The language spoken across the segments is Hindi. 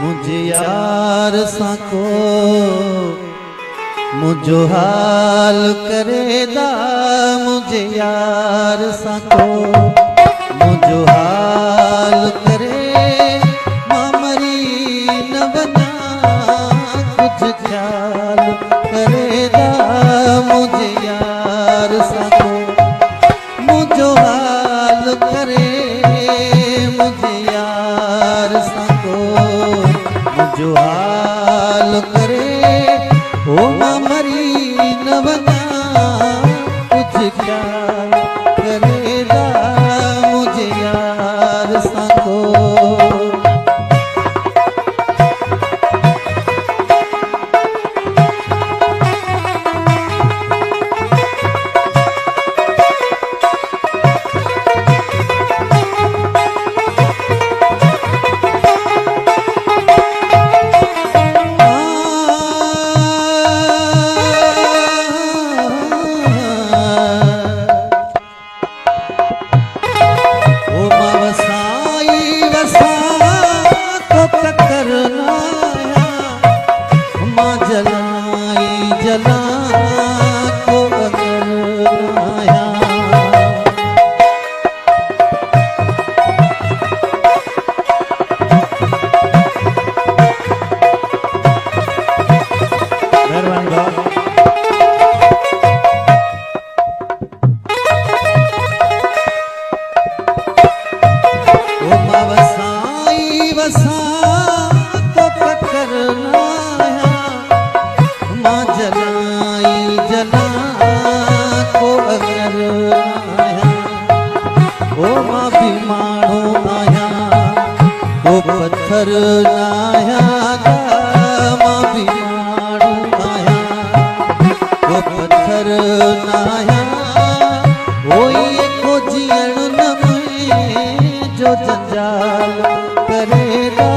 मुझे यार साको मुझो हाल करेदा मुझे यार साको मुझो हाल करे मामरी न बना कुछ ख्याल करेदा मुझे यार साको मुझो हाल करे मुझे यार साको मुझो हाल करे ओ मामरी न बना कुछ ख्याल करेदा मुझे यार साको पत्थर नाया मां भी माणू आया वो पत्थर नाया वही को जियण न में जो जंजाल करेगा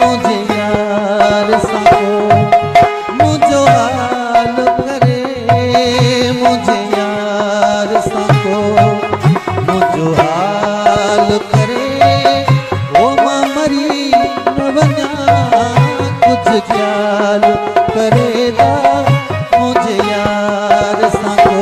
मुझे यार साको मुझो हाल करे मुझे यार साको मुझो हाल करे कुछ ख्याल करेगा मुझे यार साको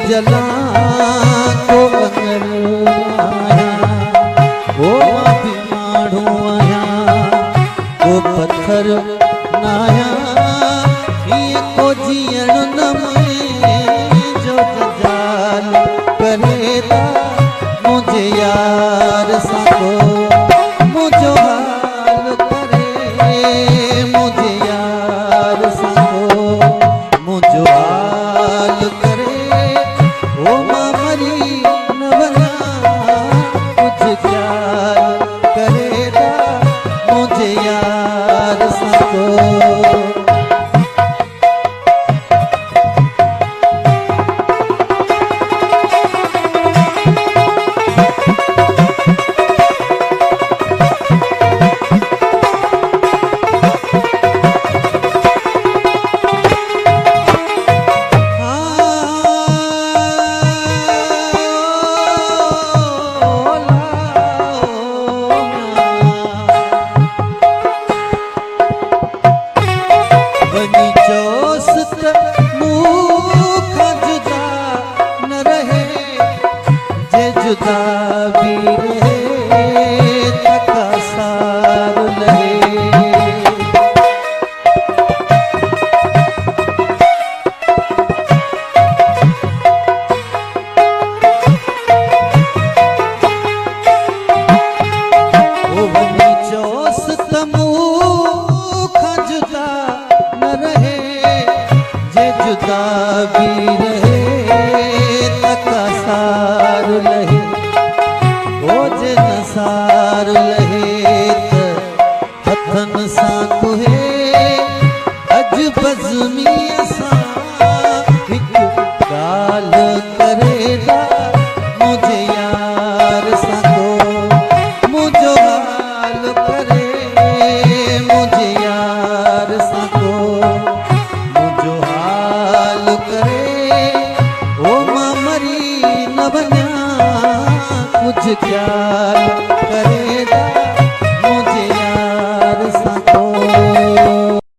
जला को अगर आया वो भी माणू आया वो पत्थर नाया ये को जियण न में जो जंजाल करेदा मुझे यार साको मुझो हाल करे मुझे यार साको मुझो हाल करे ओ मामरी न बना कुछ ख्याल करेगा मुझे यार साको जुदा भी रहे थका सार लहे जुदा भी रहे तका सार लहे ओ जे न सार लहे त हथन सां कुहे अज बज़मी सां हिकु ॻाल्हि करेदा मुझे यार सां को मुझो हाल करे मुझे यार सां को मुझो हाल करे ओ मां मरी न वञा कुझु क्या